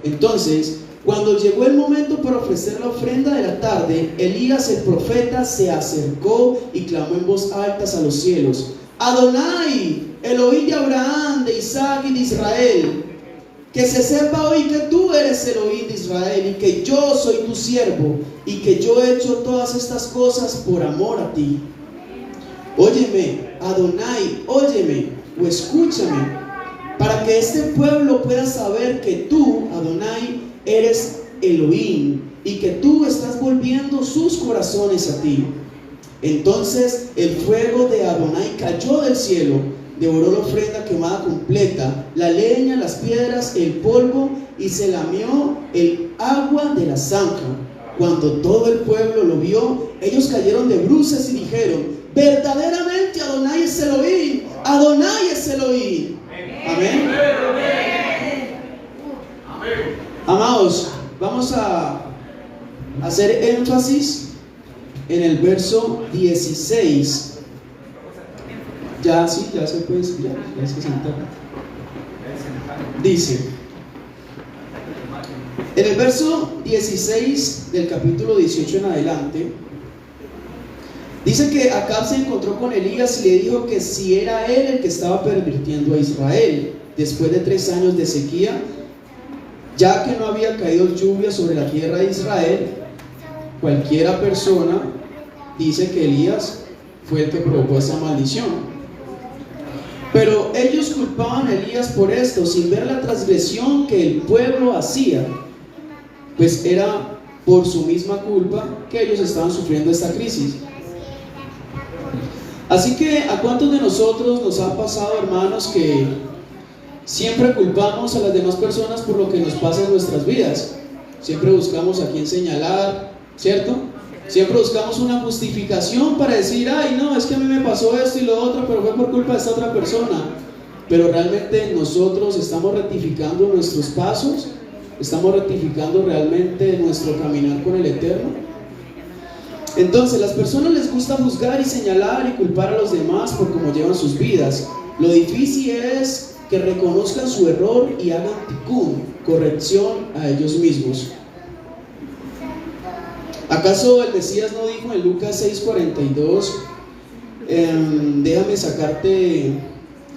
Entonces, cuando llegó el momento para ofrecer la ofrenda de la tarde, Elías el profeta se acercó y clamó en voz alta a los cielos: Adonai, Elohim de Abraham, de Isaac y de Israel, que se sepa hoy que tú eres Elohim de Israel y que yo soy tu siervo y que yo he hecho todas estas cosas por amor a ti. Óyeme, Adonai, óyeme o escúchame, para que este pueblo pueda saber que tú, Adonai, eres Elohim y que tú estás volviendo sus corazones a ti. Entonces el fuego de Adonai cayó del cielo, devoró la ofrenda quemada completa, la leña, las piedras, el polvo, y se lamió el agua de la zanja. Cuando todo el pueblo lo vio, ellos cayeron de bruces y dijeron: verdaderamente Adonai es Elohim, Adonai es Elohim. Amén. Amados, vamos a hacer énfasis en el verso 16. Ya sí, ya se puede, ya se senta. Dice, en el verso 16 del capítulo 18 en adelante, dice que Acab se encontró con Elías y le dijo que si era él el que estaba pervirtiendo a Israel después de 3 años de sequía, ya que no había caído lluvia sobre la tierra de Israel. Cualquiera persona dice que Elías fue el que provocó esa maldición. Pero ellos culpaban a Elías por esto, sin ver la transgresión que el pueblo hacía, pues era por su misma culpa que ellos estaban sufriendo esta crisis. Así que, ¿a cuántos de nosotros nos ha pasado, hermanos, que siempre culpamos a las demás personas por lo que nos pasa en nuestras vidas? Siempre buscamos a quién señalar, ¿cierto? Siempre buscamos una justificación para decir: ay, no, es que a mí me pasó esto y lo otro, pero fue por culpa de esta otra persona. Pero realmente nosotros estamos rectificando nuestros pasos, estamos rectificando realmente nuestro caminar con el Eterno. Entonces, las personas les gusta juzgar y señalar y culpar a los demás por cómo llevan sus vidas. Lo difícil es que reconozcan su error y hagan tikkun, corrección a ellos mismos. ¿Acaso el Mesías no dijo en Lucas 6:42, déjame sacarte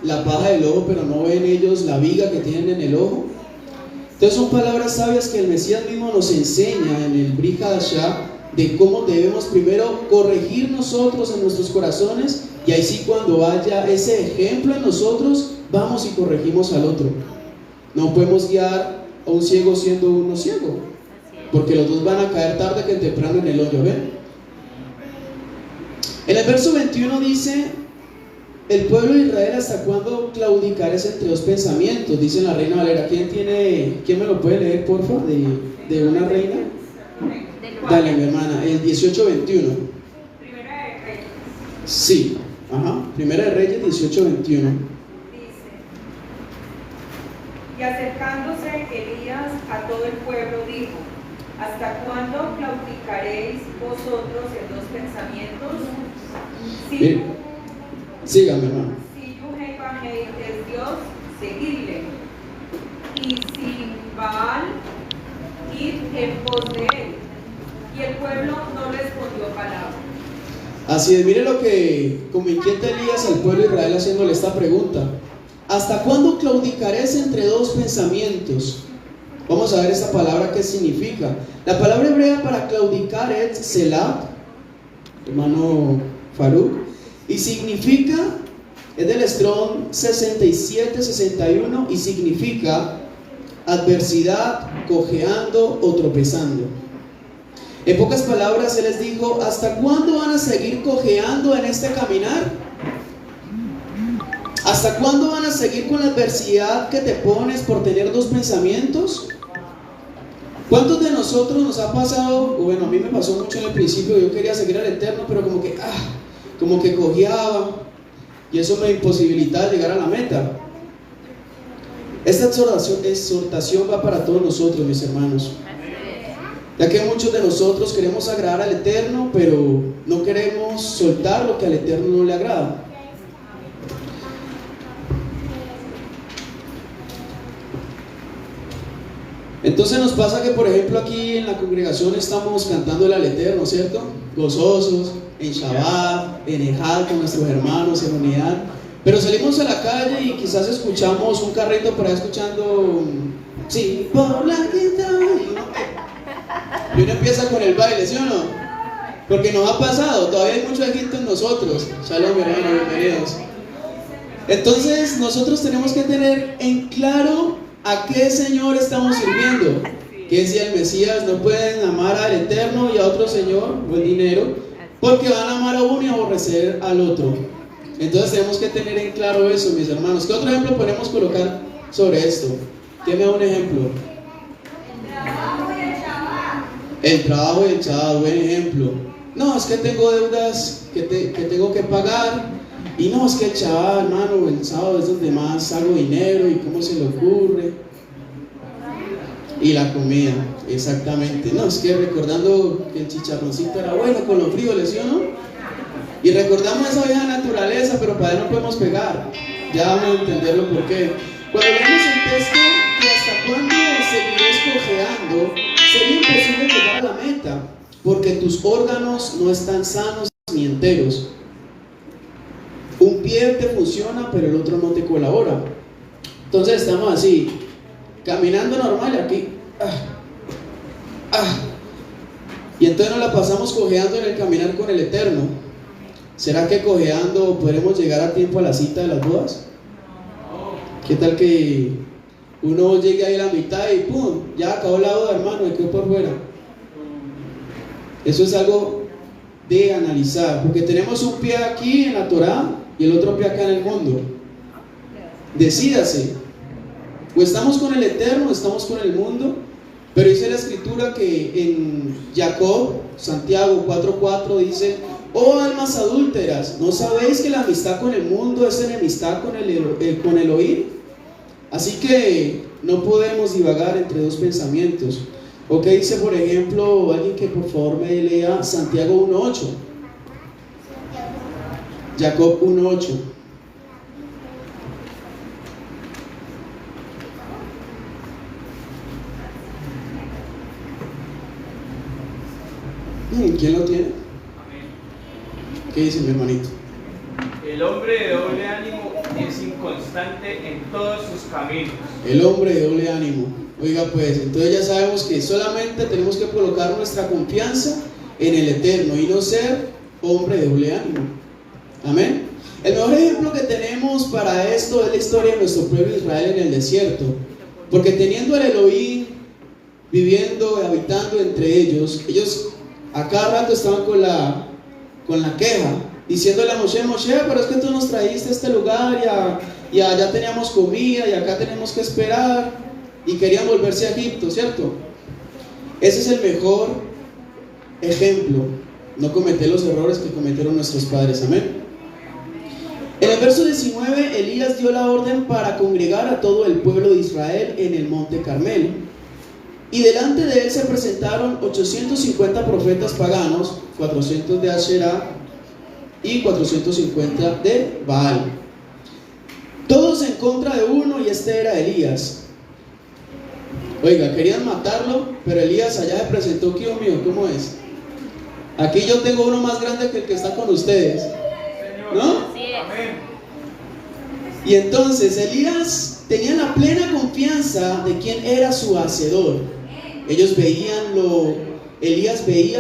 la paja del ojo, pero no ven ellos la viga que tienen en el ojo? Entonces son palabras sabias que el Mesías mismo nos enseña en el Brit Hadashah, de cómo debemos primero corregir nosotros en nuestros corazones, y ahí sí, cuando haya ese ejemplo en nosotros, vamos y corregimos al otro. No podemos guiar a un ciego siendo uno ciego, porque los dos van a caer tarde que temprano en el hoyo. ¿Ven? En el verso 21 dice: el pueblo de Israel, ¿hasta cuándo claudicares entre dos pensamientos? Dice la Reina Valera. ¿Quién me lo puede leer, porfa? De una reina. Dale, mi hermana, el 18:21. Primera de Reyes. Sí, Primera de Reyes 18:21. Dice: y acercándose Elías a todo el pueblo dijo: ¿hasta cuándo claudicaréis vosotros en dos pensamientos? Sígame, hermano. Si Jehová es Dios, seguidle, y si Baal, id en pos de él. Y el pueblo no respondió palabra. Así es, mire lo que como inquieta Elías al pueblo de Israel haciéndole esta pregunta: ¿hasta cuándo claudicaréis entre dos pensamientos? Vamos a ver esta palabra qué significa. La palabra hebrea para claudicar es selah, hermano Faruk, y significa, es del Strong 67-61, y significa adversidad, cojeando o tropezando. En pocas palabras, Él les dijo: ¿hasta cuándo van a seguir cojeando en este caminar? ¿Hasta cuándo van a seguir con la adversidad que te pones por tener dos pensamientos? ¿Cuántos de nosotros nos ha pasado? Bueno, a mí me pasó mucho en el principio. Yo quería seguir al Eterno, pero como que cojeaba, y eso me imposibilitaba llegar a la meta. Esta exhortación va para todos nosotros, mis hermanos, ya que muchos de nosotros queremos agradar al Eterno, pero no queremos soltar lo que al Eterno no le agrada. Entonces nos pasa que, por ejemplo, aquí en la congregación estamos cantando el al Eterno, ¿cierto? Gozosos, en Shabbat, en Ejad, con nuestros hermanos en unidad. Pero salimos a la calle y quizás escuchamos un carrito por ahí escuchando, sí, por la guitarra. Y uno empieza con el baile, ¿sí o no? Porque nos ha pasado, todavía hay mucho Egipto en nosotros. Shalom, hermanos, bienvenidos. Entonces nosotros tenemos que tener en claro a qué Señor estamos sirviendo. Que si el Mesías no pueden amar al Eterno y a otro Señor o el dinero, porque van a amar a uno y aborrecer al otro. Entonces tenemos que tener en claro eso, mis hermanos. ¿Qué otro ejemplo podemos colocar sobre esto? ¿Quién me da un ejemplo? El trabajo y el Shabbat, buen ejemplo. No, es que tengo deudas que tengo que pagar. Y no, es que el Shabbat, hermano, el sábado es donde más hago dinero. ¿Y cómo se le ocurre? Y la comida, exactamente. No, es que recordando que el chicharroncito era bueno con los frijoles, ¿sí o no? Y recordamos esa vieja naturaleza, pero para él no podemos pegar. Ya vamos a entenderlo por qué. Cuando leemos el texto, que hasta cuándo seguirás cojeando, sería imposible llegar a la meta, porque tus órganos no están sanos ni enteros. Un pie te funciona, pero el otro no te colabora. Entonces estamos así, caminando normal aquí. Y entonces nos la pasamos cojeando en el caminar con el Eterno. ¿Será que cojeando podremos llegar a tiempo a la cita de las bodas? ¿Qué tal que uno llegue ahí a la mitad y ¡pum! Ya acabó la boda, hermano, y quedó por fuera? Eso es algo de analizar, porque tenemos un pie aquí en la Torá y el otro pie acá en el mundo. Decídase, o estamos con el Eterno o estamos con el mundo. Pero dice la escritura que en Jacob, Santiago 4:4 dice: oh almas adúlteras, ¿no sabéis que la amistad con el mundo es enemistad con el oír? Así que no podemos divagar entre dos pensamientos. ¿O qué dice, por ejemplo, alguien que por favor me lea Santiago 1:8? Jacob 1:8. ¿Quién lo tiene? ¿Qué dice mi hermanito? El hombre de doble ánimo es inconstante en todos sus caminos. El hombre de doble ánimo. Oiga pues, entonces ya sabemos que solamente tenemos que colocar nuestra confianza en el Eterno y no ser hombre de doble ánimo. Amén. El mejor ejemplo que tenemos para esto es la historia de nuestro pueblo Israel en el desierto. Porque teniendo el Elohim viviendo y habitando entre ellos a cada rato estaban con la queja, diciéndole a Moshe: Moshe, pero es que tú nos trajiste a este lugar y allá teníamos comida y acá tenemos que esperar, y querían volverse a Egipto, ¿cierto? Ese es el mejor ejemplo, no cometer los errores que cometieron nuestros padres, amén. En el verso 19, Elías dio la orden para congregar a todo el pueblo de Israel en el monte Carmelo. Y delante de él se presentaron 850 profetas paganos, 400 de Asherá y 450 de Baal. Todos en contra de uno, y este era Elías. Oiga, querían matarlo, pero Elías allá se presentó: Dios mío, ¿cómo es? Aquí yo tengo uno más grande que el que está con ustedes, ¿no? Amén. Y entonces Elías tenía la plena confianza de quién era su hacedor. Elías veía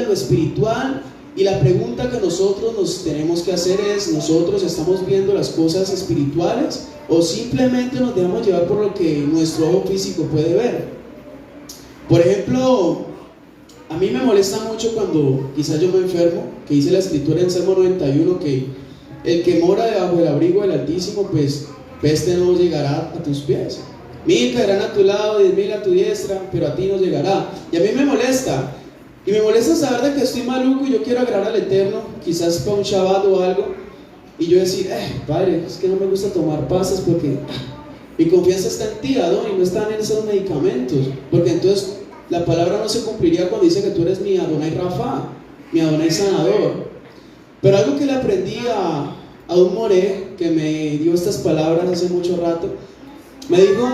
lo espiritual, y la pregunta que nosotros nos tenemos que hacer es: ¿nosotros estamos viendo las cosas espirituales o simplemente nos dejamos llevar por lo que nuestro ojo físico puede ver? Por ejemplo, a mí me molesta mucho cuando quizás yo me enfermo, que dice la escritura en Salmo 91 que el que mora debajo del abrigo del Altísimo, pues peste no llegará a tus pies. 1000 caerán a tu lado, 10,000 a tu diestra, pero a ti no llegará. Y a mí me molesta. Y me molesta saber de que estoy maluco y yo quiero agradar al Eterno, quizás para un Shabbat o algo, y yo decir: Padre, es que no me gusta tomar pasas porque mi confianza está en ti, Adón, y no está en esos medicamentos. Porque entonces la palabra no se cumpliría cuando dice que tú eres mi Adonai Rafa, mi Adonai sanador. Pero algo que le aprendí a un moré que me dio estas palabras hace mucho rato, me dijo: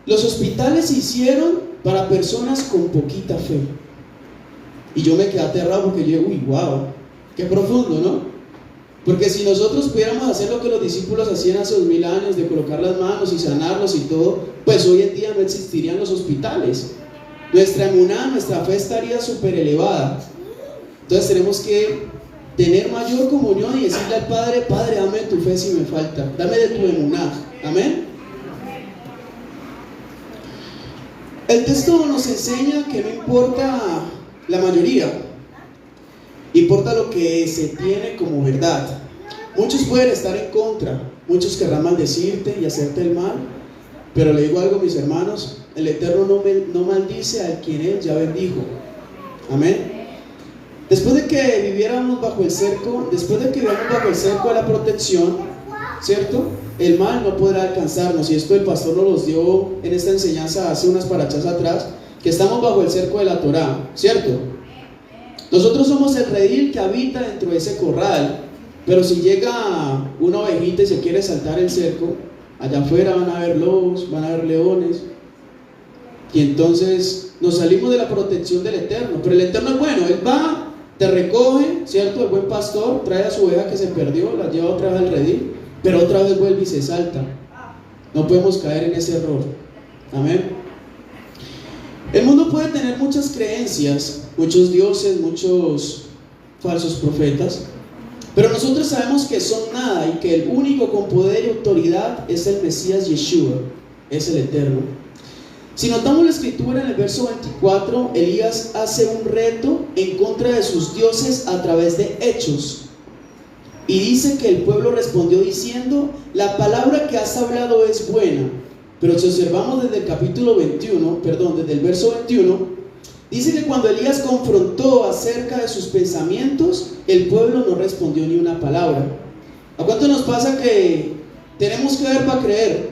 Los hospitales se hicieron para personas con poquita fe. Y yo me quedé aterrado porque yo digo, uy, wow, qué profundo, ¿no? Porque si nosotros pudiéramos hacer lo que los discípulos hacían hace 2000 años, de colocar las manos y sanarlos y todo, pues hoy en día no existirían los hospitales. Nuestra emuná, nuestra fe estaría súper elevada. Entonces tenemos que tener mayor comunión y decirle al Padre, Padre, dame tu fe si me falta, dame de tu emuná. Amén. El texto nos enseña que no importa la mayoría, importa lo que se tiene como verdad. Muchos pueden estar en contra, muchos querrán maldecirte y hacerte el mal, pero le digo algo, mis hermanos, el Eterno no maldice al quien Él ya bendijo. Amén. Después de que viviéramos bajo el cerco, después de que vivamos bajo el cerco de la protección, ¿cierto? El mal no podrá alcanzarnos, y esto el pastor nos los dio en esta enseñanza hace unas parachas atrás, que estamos bajo el cerco de la Torá, ¿cierto? Nosotros somos el redil que habita dentro de ese corral, pero si llega una ovejita y se quiere saltar el cerco, allá afuera van a haber lobos, van a haber leones, y entonces nos salimos de la protección del Eterno. Pero el Eterno es bueno, Él va, te recoge, ¿cierto? El buen pastor trae a su oveja que se perdió, la lleva otra vez al redil, pero otra vez vuelve y se salta. No podemos caer en ese error. Amén. El mundo puede tener muchas creencias, muchos dioses, muchos falsos profetas, pero nosotros sabemos que son nada y que el único con poder y autoridad es el Mesías Yeshua, es el Eterno. Si notamos la escritura en el verso 24, Elías hace un reto en contra de sus dioses a través de hechos. Y dice que el pueblo respondió diciendo, la palabra que has hablado es buena. Pero si observamos desde el capítulo 21, desde el verso 21, dice que cuando Elías confrontó acerca de sus pensamientos, el pueblo no respondió ni una palabra. ¿A cuánto nos pasa que tenemos que ver para creer?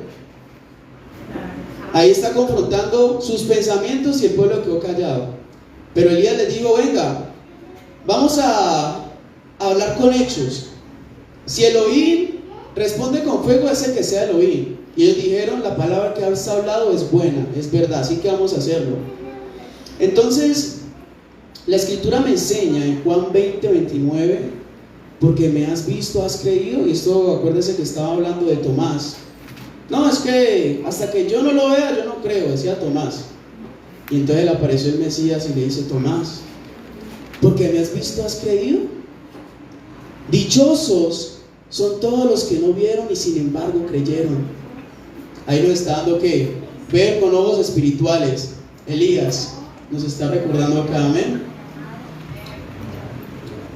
Ahí está confrontando sus pensamientos y el pueblo quedó callado. Pero Elías les dijo, venga, vamos a hablar con hechos. Si Elohim responde con fuego, es el que sea Elohim. Y ellos dijeron, la palabra que has hablado es buena, es verdad, así que vamos a hacerlo. Entonces, la escritura me enseña en Juan 20:29, porque me has visto, has creído. Y esto, acuérdense que estaba hablando de Tomás. No, es que hasta que yo no lo vea, yo no creo, decía Tomás. Y entonces le apareció el Mesías y le dice, Tomás, porque me has visto, has creído. Dichosos son todos los que no vieron y sin embargo creyeron. Ahí nos está dando que ver con ojos espirituales. Elías nos está recordando acá, amén.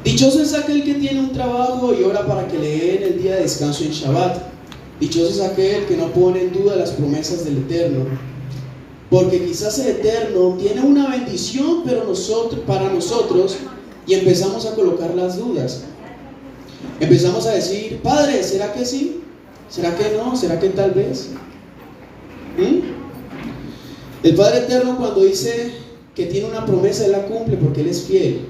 Dichoso es aquel que tiene un trabajo y ora para que le den el día de descanso en Shabbat. Dichoso es aquel que no pone en duda las promesas del Eterno, porque quizás el Eterno tiene una bendición para nosotros, y empezamos a colocar las dudas. Empezamos a decir, Padre, ¿será que sí? ¿Será que no? ¿Será que tal vez? El Padre Eterno, cuando dice que tiene una promesa, Él la cumple porque Él es fiel.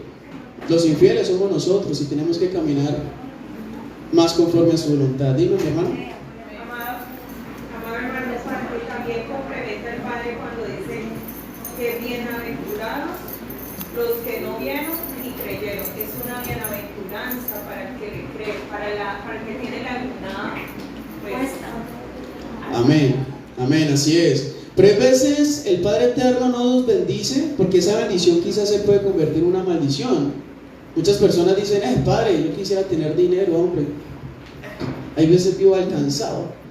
Los infieles somos nosotros y tenemos que caminar más conforme a su voluntad. Dime, mi hermano. También complementa el Padre cuando dice que bienaventurados los que no vieron ni creyeron. Es una bienaventuranza para el que le cree, para el que tiene la emuná puesta. Amén, amén, así es. Pero a veces el Padre Eterno no nos bendice porque esa bendición quizás se puede convertir en una maldición. Muchas personas dicen, Padre, yo quisiera tener dinero, hombre. Hay veces vivo alcanzado.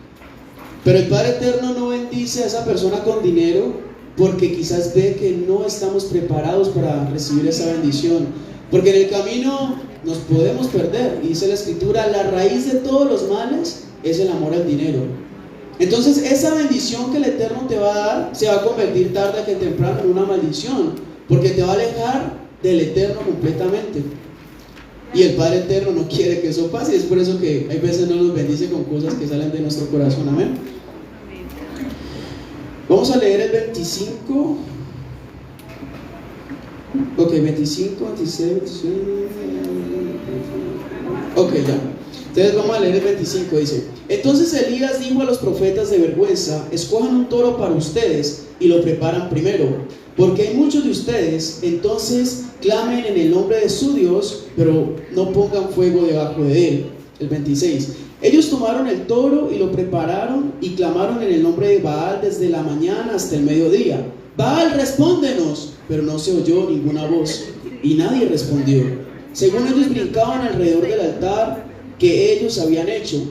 Pero el Padre Eterno no bendice a esa persona con dinero porque quizás ve que no estamos preparados para recibir esa bendición. Porque en el camino nos podemos perder. Y dice la Escritura, la raíz de todos los males es el amor al dinero. Entonces esa bendición que el Eterno te va a dar se va a convertir tarde que temprano en una maldición, porque te va a alejar del Eterno completamente. Y el Padre Eterno no quiere que eso pase, y es por eso que hay veces no nos bendice con cosas que salen de nuestro corazón. Amén. Vamos a leer el 25. Ok, 25, 26, 26. Ok, ya. Entonces vamos a leer el 25, dice: entonces Elías dijo a los profetas de vergüenza: escojan un toro para ustedes y lo preparan primero, porque hay muchos de ustedes. Entonces clamen en el nombre de su Dios, pero no pongan fuego debajo de él. El 26: ellos tomaron el toro y lo prepararon y clamaron en el nombre de Baal desde la mañana hasta el mediodía: Baal, respóndenos. Pero no se oyó ninguna voz y nadie respondió. Según ellos brincaban alrededor del altar que ellos habían hecho.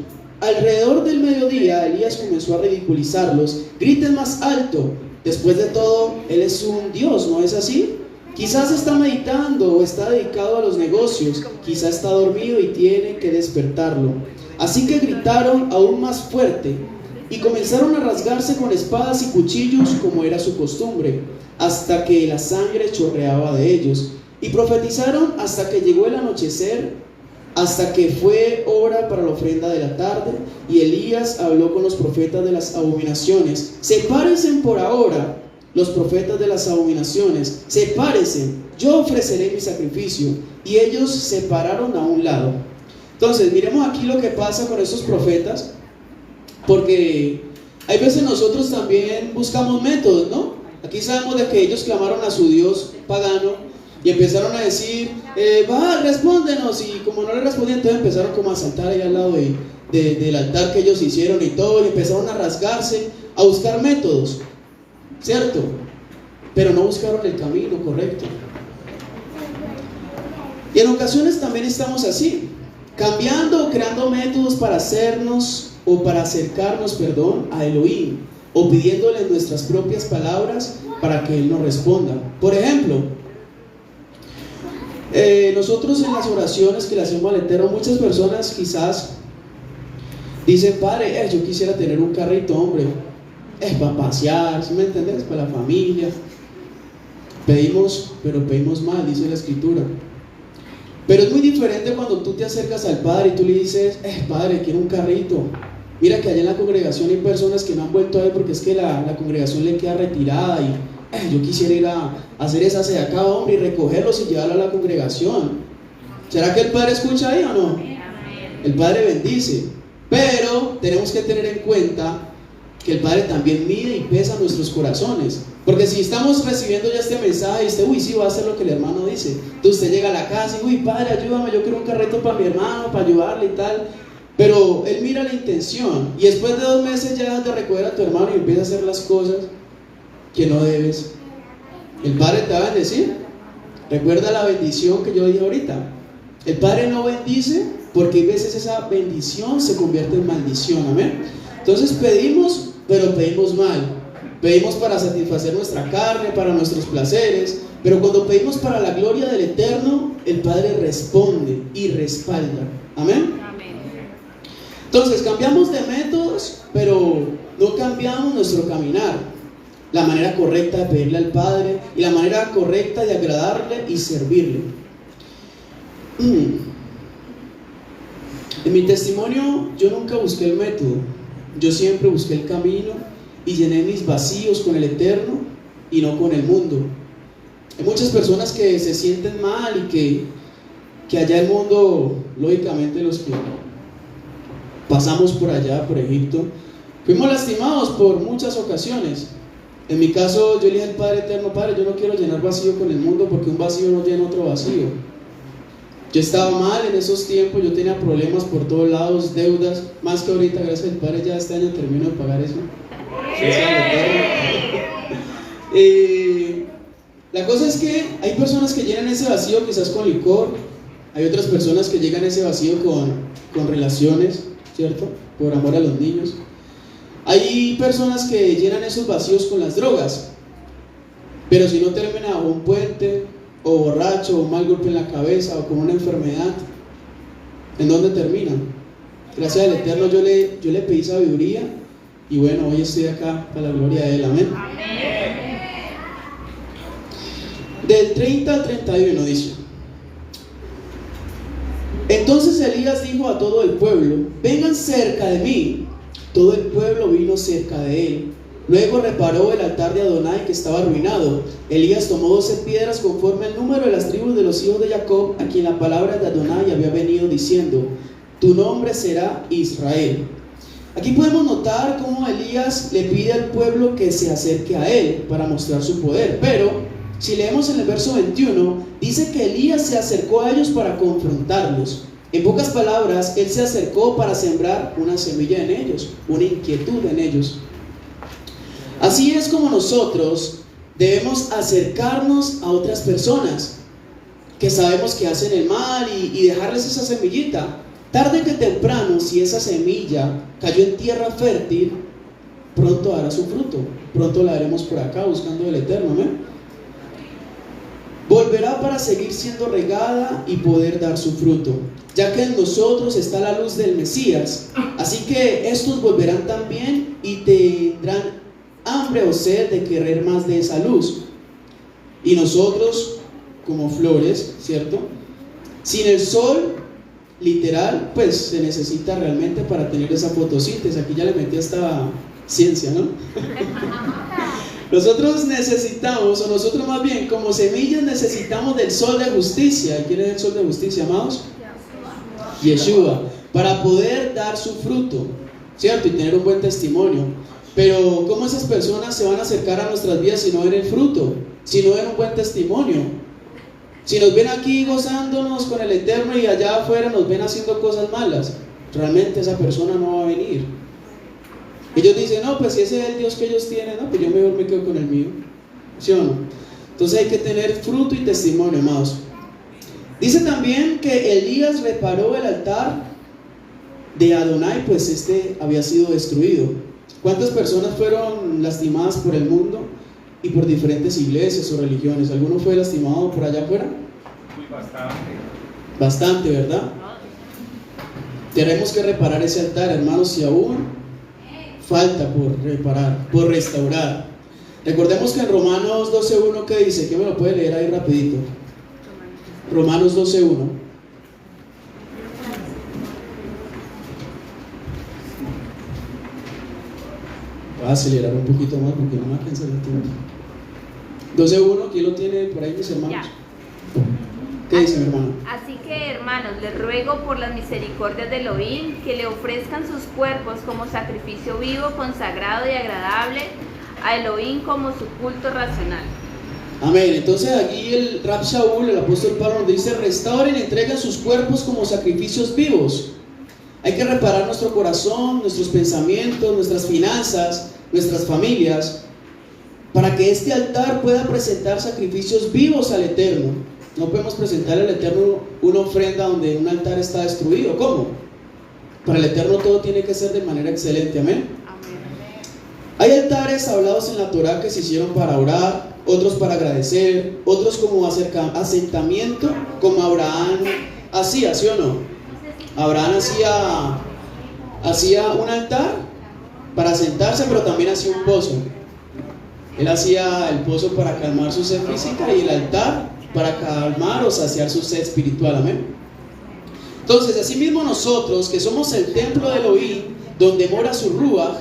Alrededor del mediodía Elías comenzó a ridiculizarlos: griten más alto, después de todo él es un Dios, ¿no es así? Quizás está meditando o está dedicado a los negocios, quizás está dormido y tiene que despertarlo. Así que gritaron aún más fuerte y comenzaron a rasgarse con espadas y cuchillos como era su costumbre, hasta que la sangre chorreaba de ellos, y profetizaron hasta que llegó el anochecer, hasta que fue hora para la ofrenda de la tarde. Y Elías habló con los profetas de las abominaciones: sepárense por ahora, los profetas de las abominaciones, sepárense, yo ofreceré mi sacrificio. Y ellos se pararon a un lado. Entonces miremos aquí lo que pasa con estos profetas, porque hay veces nosotros también buscamos métodos, ¿no? Aquí sabemos de que ellos clamaron a su Dios pagano y empezaron a decir: va, respóndenos. Y como no le respondían, entonces empezaron como a saltar ahí al lado del altar que ellos hicieron y todo, y empezaron a rasgarse, a buscar métodos, ¿cierto? Pero no buscaron el camino correcto. Y en ocasiones también estamos así, cambiando o creando métodos para hacernos o para acercarnos, a Elohim, o pidiéndole nuestras propias palabras para que Él nos responda. Por ejemplo, nosotros en las oraciones que le hacemos al Eterno, muchas personas quizás dicen: Padre, yo quisiera tener un carrito, hombre, es para pasear, ¿sí me entendés? Para la familia. Pedimos, pero pedimos mal, dice la Escritura. Pero es muy diferente cuando tú te acercas al Padre y tú le dices: Padre, quiero un carrito. Mira que allá en la congregación hay personas que no han vuelto a ir porque es que la congregación le queda retirada y yo quisiera ir a hacer esa sede acá, hombre, y recogerlos y llevarlos a la congregación. ¿Será que el Padre escucha ahí o no? El Padre bendice, pero tenemos que tener en cuenta que el Padre también mide y pesa nuestros corazones. Porque si estamos recibiendo ya este mensaje y usted, sí, va a hacer lo que el hermano dice, entonces usted llega a la casa y: Padre, ayúdame, yo quiero un carrito para mi hermano, para ayudarle y tal. Pero Él mira la intención, y después de 2 meses ya dejas de recoger a tu hermano y empiezas a hacer las cosas que no debes. El Padre te va a bendecir. Recuerda la bendición que yo dije ahorita. El Padre no bendice porque a veces esa bendición se convierte en maldición. Amén. Entonces pedimos, pero pedimos mal. Pedimos para satisfacer nuestra carne, para nuestros placeres. Pero cuando pedimos para la gloria del Eterno, el Padre responde y respalda. Amén. Entonces cambiamos de métodos, pero no cambiamos nuestro caminar, la manera correcta de pedirle al Padre y la manera correcta de agradarle y servirle. En mi testimonio yo nunca busqué el método, yo siempre busqué el camino y llené mis vacíos con el Eterno y no con el mundo. Hay muchas personas que se sienten mal y que allá el mundo, lógicamente los que pasamos por allá, por Egipto, fuimos lastimados por muchas ocasiones. En mi caso, yo le dije al Padre Eterno: Padre, yo no quiero llenar vacío con el mundo, porque un vacío no llena otro vacío. Yo estaba mal en esos tiempos, yo tenía problemas por todos lados, deudas, más que ahorita, gracias al Padre, ya este año termino de pagar eso. La cosa es que hay personas que llenan ese vacío quizás con licor, hay otras personas que llegan a ese vacío con relaciones, ¿cierto? Por amor a los niños. Hay personas que llenan esos vacíos con las drogas, pero si no termina bajo un puente, o borracho, o mal golpe en la cabeza, o con una enfermedad, ¿en dónde termina? Gracias al Eterno yo le pedí sabiduría, y bueno, hoy estoy acá para la gloria de Él. Amén. Del 30 al 31 dice: entonces Elías dijo a todo el pueblo: vengan cerca de mí. Todo el pueblo vino cerca de él. Luego reparó el altar de Adonai, que estaba arruinado. Elías tomó 12 piedras conforme al número de las tribus de los hijos de Jacob, a quien la palabra de Adonai había venido diciendo: tu nombre será Israel. Aquí podemos notar cómo Elías le pide al pueblo que se acerque a él para mostrar su poder. Pero si leemos en el verso 21, dice que Elías se acercó a ellos para confrontarlos. En pocas palabras, él se acercó para sembrar una semilla en ellos, una inquietud en ellos. Así es como nosotros debemos acercarnos a otras personas que sabemos que hacen el mal y dejarles esa semillita. Tarde que temprano, si esa semilla cayó en tierra fértil, pronto dará su fruto. Pronto la veremos por acá buscando el Eterno, ¿no? Volverá para seguir siendo regada y poder dar su fruto, ya que en nosotros está la luz del Mesías. Así que estos volverán también y tendrán hambre o sed de querer más de esa luz. Y nosotros, como flores, ¿cierto? Sin el sol, literal, pues se necesita realmente para tener esa fotosíntesis. Aquí ya le metí hasta ciencia, ¿no? Nosotros necesitamos, o nosotros más bien, como semillas necesitamos del sol de justicia. ¿Y quién es el sol de justicia, amados? Yeshua, para poder dar su fruto, ¿cierto? Y tener un buen testimonio. Pero ¿cómo esas personas se van a acercar a nuestras vidas si no ven el fruto? Si no ven un buen testimonio. Si nos ven aquí gozándonos con el Eterno y allá afuera nos ven haciendo cosas malas, realmente esa persona no va a venir. Ellos dicen, no, pues si ese es el Dios que ellos tienen, no, pues yo mejor me quedo con el mío. ¿Sí o no? Entonces hay que tener fruto y testimonio, amados. Dice también que Elías reparó el altar de Adonai, pues este había sido destruido. ¿Cuántas personas fueron lastimadas por el mundo y por diferentes iglesias o religiones? ¿Alguno fue lastimado por allá afuera? Bastante. Bastante, ¿verdad? Tenemos que reparar ese altar, hermanos, y aún falta por reparar, por restaurar. Recordemos que en Romanos 12.1, ¿qué dice? ¿Quién me lo puede leer ahí rapidito? Romanos 12.1. Voy a acelerar un poquito más porque no me alcanza el tiempo. 12.1, ¿quién lo tiene por ahí, mis hermanos? Ya. ¿Qué dice mi hermano? Así que, hermanos, les ruego por las misericordias de Elohim que le ofrezcan sus cuerpos como sacrificio vivo, consagrado y agradable a Elohim como su culto racional. Amén. Entonces aquí el Rab Shaul, el apóstol Pablo, nos dice: restauren y entreguen sus cuerpos como sacrificios vivos. Hay que reparar nuestro corazón, nuestros pensamientos, nuestras finanzas, nuestras familias, para que este altar pueda presentar sacrificios vivos al Eterno. No podemos presentar al Eterno una ofrenda donde un altar está destruido. ¿Cómo? Para el Eterno todo tiene que ser de manera excelente. Amén. Hay altares hablados en la Torah que se hicieron para orar, otros para agradecer, otros como asentamiento, como Abraham hacía, ¿sí o no? Abraham hacía un altar para sentarse, pero también hacía un pozo. Él hacía el pozo para calmar su sed física y el altar para calmar o saciar su sed espiritual. Amén. Entonces, asimismo nosotros, que somos el templo de Elohim, donde mora su Ruach,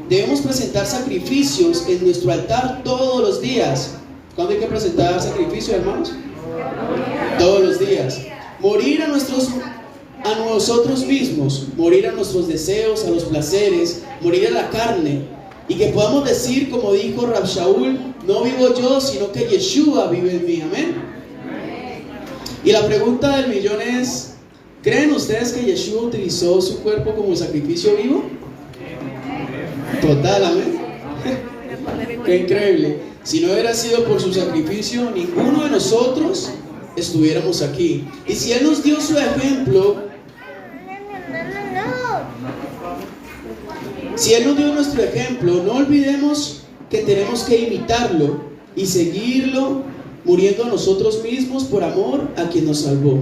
debemos presentar sacrificios en nuestro altar todos los días. ¿Cuándo hay que presentar sacrificios, hermanos? Todos los días. Morir a nosotros mismos, morir a nuestros deseos, a los placeres, morir a la carne, y que podamos decir, como dijo Rab Shaul, no vivo yo, sino que Yeshua vive en mí. Amén. Y la pregunta del millón es: ¿creen ustedes que Yeshua utilizó su cuerpo como sacrificio vivo? Total, amén. Qué increíble. Si no hubiera sido por su sacrificio, ninguno de nosotros estuviéramos aquí. Y si Él nos dio su ejemplo, si Él nos dio nuestro ejemplo, no olvidemos que tenemos que imitarlo y seguirlo, muriendo a nosotros mismos por amor a quien nos salvó.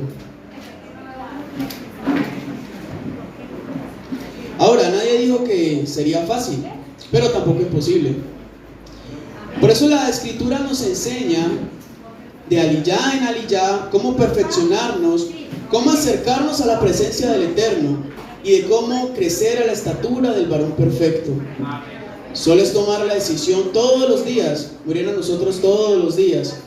Ahora, nadie dijo que sería fácil, pero tampoco imposible. Por eso la Escritura nos enseña de aliyá en aliyá cómo perfeccionarnos, cómo acercarnos a la presencia del Eterno y de cómo crecer a la estatura del varón perfecto. Solo es tomar la decisión todos los días, morir a nosotros todos los días.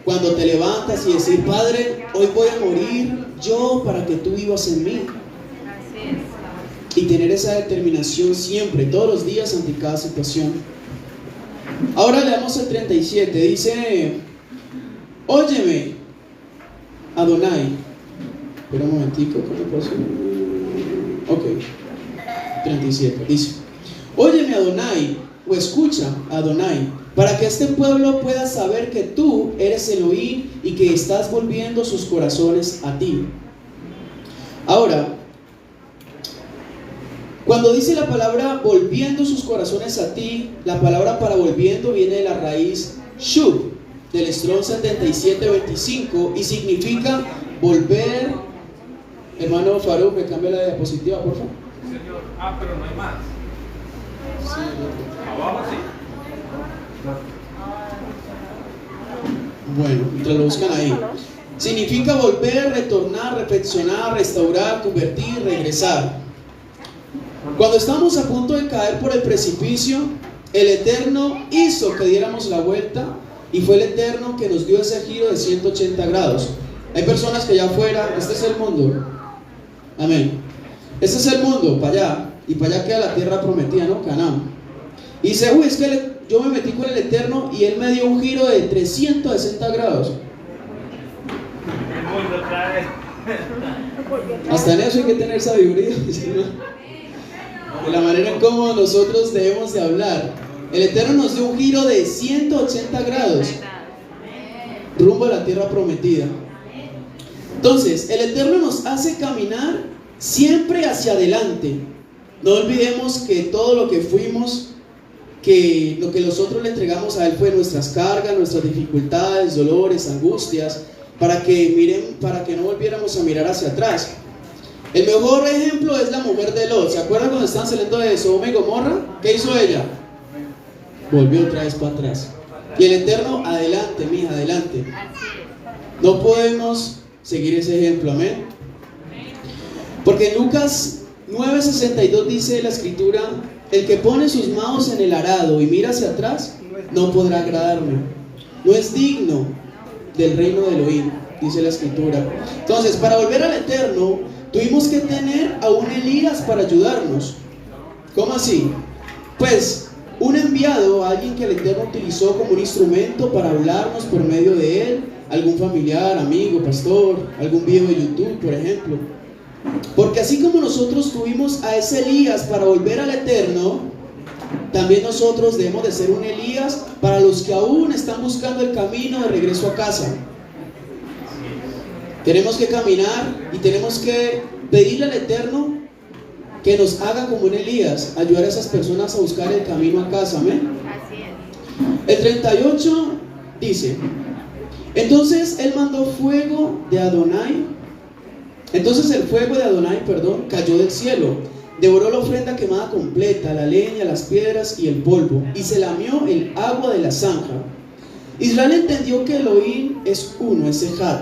Cuando te levantas y decir: Padre, hoy voy a morir yo para que tú vivas en mí. y tener esa determinación siempre, todos los días, ante cada situación. Ahora leamos el 37, dice: óyeme, Adonai. Espera un momentico, ¿cómo pasó? Ok, 37, dice: óyeme, Adonai, o escucha, Adonai, para que este pueblo pueda saber que tú eres Elohim y que estás volviendo sus corazones a ti. Ahora, cuando dice la palabra volviendo sus corazones a ti, la palabra para volviendo viene de la raíz shub, del Strong 7725, y significa volver. Hermano Farouk, me cambia la diapositiva, por favor. Señor, pero no hay más. Sí, Abajo sí. bueno, mientras lo buscan ahí. Significa volver, retornar, reflexionar, restaurar, convertir, regresar. Cuando estamos a punto de caer por el precipicio, el Eterno hizo que diéramos la vuelta, y fue el Eterno que nos dio ese giro de 180 grados. Hay personas que allá afuera, este es el mundo. Amén. Este es el mundo, para allá, y para allá queda la tierra prometida, ¿no? Canaán. Y dice: uy, es que yo me metí con el Eterno y Él me dio un giro de 360 grados. El mundo otra vez. Hasta en eso hay que tener sabiduría, ¿no? De la manera en cómo nosotros debemos de hablar. El Eterno nos dio un giro de 180 grados rumbo a la tierra prometida. Entonces, el Eterno nos hace caminar siempre hacia adelante. No olvidemos que todo lo que fuimos, que lo que nosotros le entregamos a Él fue nuestras cargas, nuestras dificultades, dolores, angustias, para que no volviéramos a mirar hacia atrás. El mejor ejemplo es la mujer de Lot. ¿Se acuerdan cuando estaban saliendo de Sodoma y Gomorra? ¿Qué hizo ella? Volvió otra vez para atrás. Y el Eterno, adelante, mija, adelante. No podemos seguir ese ejemplo, amén. Porque en Lucas 9:62 dice la escritura: el que pone sus manos en el arado y mira hacia atrás, no podrá agradarme. No es digno del reino de Elohim, dice la escritura. Entonces, para volver al Eterno, tuvimos que tener a un Elías para ayudarnos. ¿Cómo así? Pues un enviado, alguien que el Eterno utilizó como un instrumento para hablarnos por medio de él, algún familiar, amigo, pastor, algún video de YouTube, por ejemplo. Porque así como nosotros tuvimos a ese Elías para volver al Eterno, también nosotros debemos de ser un Elías para los que aún están buscando el camino de regreso a casa. Tenemos que caminar y tenemos que pedirle al Eterno que nos haga como un Elías, ayudar a esas personas a buscar el camino a casa, amén. Así es. El 38 dice: entonces Él mandó fuego de Adonai. Entonces el fuego de Adonai, cayó del cielo, devoró la ofrenda quemada completa, la leña, las piedras y el polvo, y se lamió el agua de la zanja. Israel entendió que Elohim es uno, es Ejad,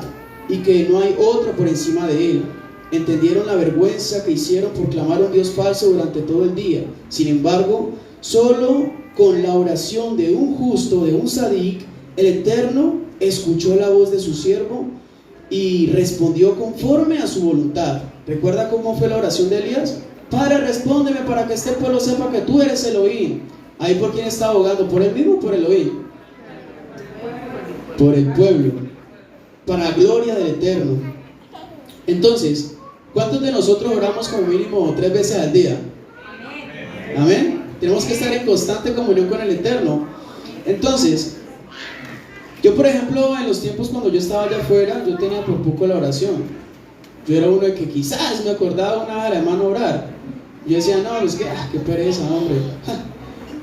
y que no hay otro por encima de él. Entendieron la vergüenza que hicieron por clamar a un Dios falso durante todo el día. Sin embargo, solo con la oración de un justo, de un sadik, el Eterno escuchó la voz de su siervo y respondió conforme a su voluntad. ¿Recuerda cómo fue la oración de Elías? Padre, respóndeme para que este pueblo sepa que tú eres Elohim. ¿Ahí por quién está abogando? ¿Por él mismo o por Elohim? Por el pueblo, para gloria del Eterno. Entonces, ¿cuántos de nosotros oramos como mínimo 3 veces al día? Amén. Tenemos que estar en constante comunión con el Eterno. Entonces, yo por ejemplo, en los tiempos cuando yo estaba allá afuera, yo tenía por poco la oración. Yo era uno de que quizás me acordaba una vez, hermano, orar. Yo decía, no, es que, qué pereza, hombre.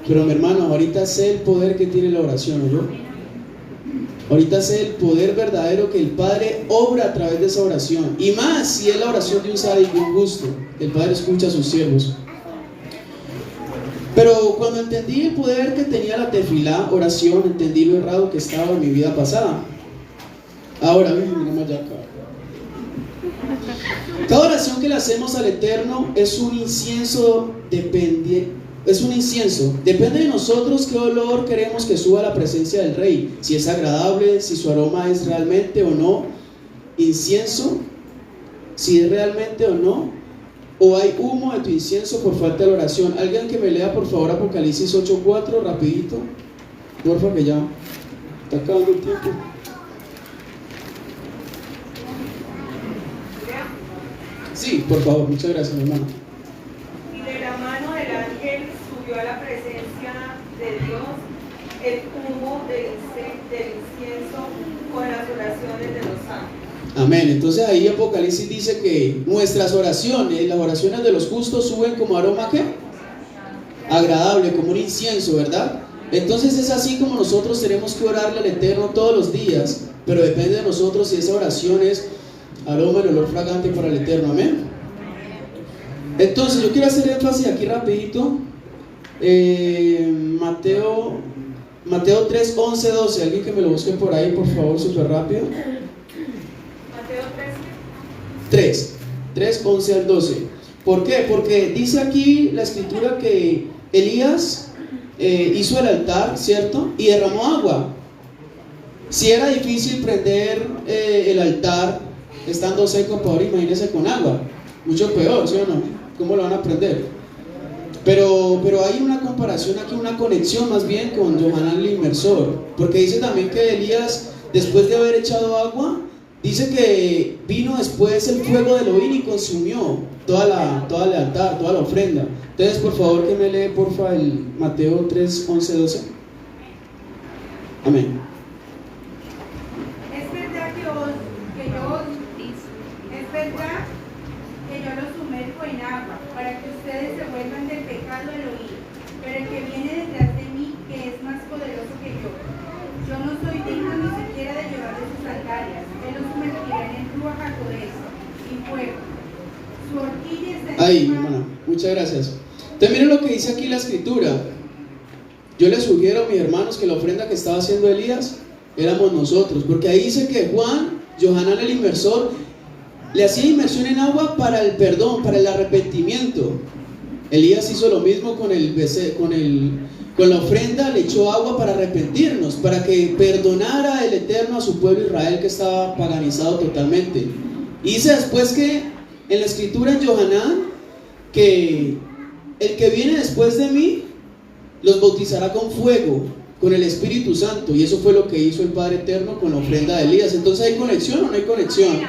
Pero mi hermano, ahorita sé el poder que tiene la oración, ¿o yo? Ahorita sé el poder verdadero que el Padre obra a través de esa oración. Y más si es la oración de un sádico, de un gusto. El Padre escucha a sus siervos. Pero cuando entendí el poder que tenía la tefilá, oración, entendí lo errado que estaba en mi vida pasada. Ahora, miremos ya acá. Cada oración que le hacemos al Eterno es un incienso depende de nosotros qué olor queremos que suba a la presencia del Rey, si es agradable, si su aroma es realmente o no incienso, si es realmente o no ¿O hay humo de tu incienso por falta de oración? Alguien que me lea por favor Apocalipsis 8:4, rapidito. Porfa, que ya está acabando el tiempo. Sí, por favor, muchas gracias, mi hermano. Y de la mano del ángel subió a la presencia de Dios el humo del incienso con las oraciones de los santos. Amén. Entonces ahí Apocalipsis dice que nuestras oraciones, las oraciones de los justos suben como aroma ¿qué? Agradable, como un incienso, ¿verdad? Entonces es así como nosotros tenemos que orarle al Eterno todos los días, pero depende de nosotros si esa oración es aroma, el olor fragante para el Eterno. Amén. Entonces yo quiero hacer énfasis aquí rapidito. Mateo 3, 11, 12. Alguien que me lo busque por ahí, por favor, súper rápido. Mateo 3, 11 al 12. ¿Por qué? Porque dice aquí la escritura que Elías hizo el altar, ¿cierto? Y derramó agua. Si era difícil prender el altar estando seco, ahora imagínense con agua. Mucho peor, ¿sí o no? ¿Cómo lo van a prender? Pero hay una comparación aquí, una conexión más bien con Johanán el inmersor, porque dice también que Elías, después de haber echado agua, dice que vino después el fuego de Elohim y consumió toda el altar, toda la ofrenda. Entonces, por favor, que me lee, porfa, el Mateo 3, 11, 12. Amén. Es verdad que yo los sumerjo en agua para que ustedes se vuelvan del pecado al oír, pero el que viene detrás de mí, que es más poderoso que yo no soy digno ni siquiera de llevarle sus sandalias. Él los sumergirá en Ruach HaKodesh y fuego. Su horquilla está Ahí, encima. hermana, muchas gracias. Entonces miren lo que dice aquí la escritura. Yo les sugiero a mis hermanos que la ofrenda que estaba haciendo Elías éramos nosotros, porque ahí dice que Johanán el inmersor, le hacía inmersión en agua para el perdón, para el arrepentimiento. Elías hizo lo mismo con la ofrenda, le echó agua para arrepentirnos, para que perdonara el Eterno a su pueblo Israel que estaba paganizado totalmente. Y dice después que en la escritura en Johanán que el que viene después de mí los bautizará con fuego, con el Espíritu Santo, y eso fue lo que hizo el Padre Eterno con la ofrenda de Elías. Entonces, ¿hay conexión o no hay conexión?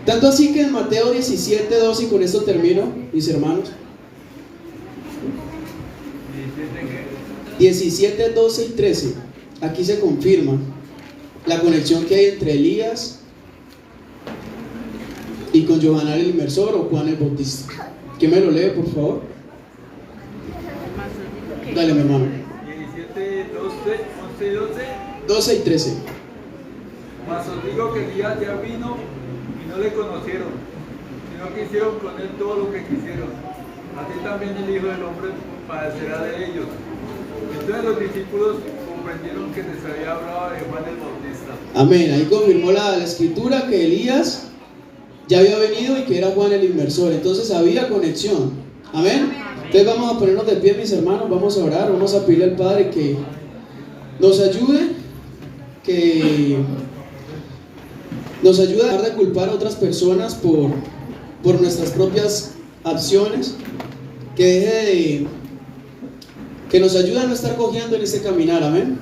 Tanto así que en Mateo 17, 12, y con esto termino, mis hermanos. 17, 12 y 13. Aquí se confirma la conexión que hay entre Elías y con Johanán el inmersor o Juan el Bautista. ¿Quién me lo lee, por favor? Dale, mi hermano. 17, 12, 11 y 12. 12 y 13. Mas os digo que Elías ya vino y no le conocieron, sino que hicieron con él todo lo que quisieron. Así también el Hijo del Hombre padecerá de ellos. Entonces los discípulos comprendieron que les había hablado de Juan el Bautista. Amén. Ahí confirmó la escritura que Elías ya había venido y que era Juan el inmersor. Entonces había conexión. Amén. Entonces vamos a ponernos de pie, mis hermanos. Vamos a orar. Vamos a pedirle al Padre que nos ayude, a dejar de culpar a otras personas por nuestras propias acciones, que nos ayude a no estar cojeando en este caminar. Amén.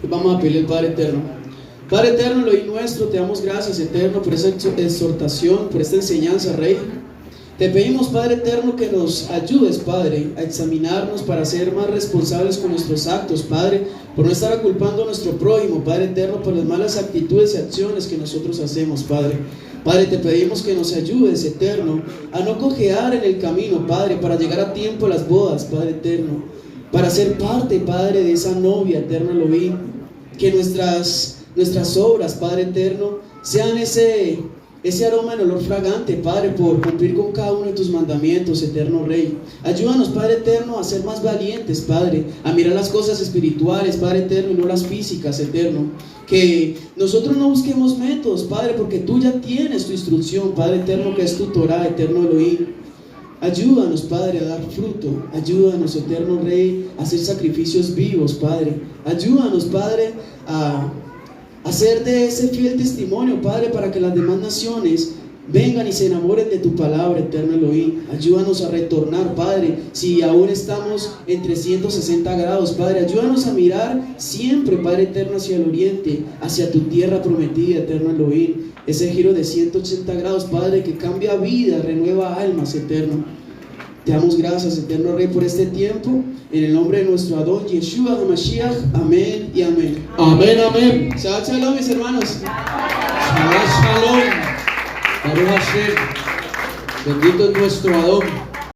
Vamos a pedirle al Padre Eterno. Padre Eterno, Elohim nuestro, te damos gracias, Eterno, por esta exhortación, por esta enseñanza, Rey. Te pedimos, Padre Eterno, que nos ayudes, Padre, a examinarnos para ser más responsables con nuestros actos, Padre, por no estar culpando a nuestro prójimo, Padre Eterno, por las malas actitudes y acciones que nosotros hacemos, Padre. Padre, te pedimos que nos ayudes, Eterno, a no cojear en el camino, Padre, para llegar a tiempo a las bodas, Padre Eterno, para ser parte, Padre, de esa novia, Eterno Elohim. Que nuestras obras, Padre Eterno, sean ese aroma en olor fragante, Padre, por cumplir con cada uno de tus mandamientos, Eterno Rey. Ayúdanos, Padre Eterno, a ser más valientes, Padre, a mirar las cosas espirituales, Padre Eterno, y no las físicas, Eterno. Que nosotros no busquemos métodos, Padre, porque tú ya tienes tu instrucción, Padre Eterno, que es tu Torah, Eterno Elohim. Ayúdanos, Padre, a dar fruto. Ayúdanos, Eterno Rey, a hacer sacrificios vivos, Padre. Ayúdanos, Padre, a hacer de ese fiel testimonio, Padre, para que las demás naciones vengan y se enamoren de tu palabra, eterno Elohim. Ayúdanos a retornar, Padre, si aún estamos en 360 grados, Padre. Ayúdanos a mirar siempre, Padre eterno, hacia el oriente, hacia tu tierra prometida, eterno Elohim. Ese giro de 180 grados, Padre, que cambia vida, renueva almas, eterno. Te damos gracias, eterno Rey, por este tiempo. En el nombre de nuestro Adón Yeshua HaMashiach. Amén y amén. Amén, amén. Shabbat shalom, mis hermanos. Shabbat shalom. Baruch Hashem. Bendito es nuestro Adón.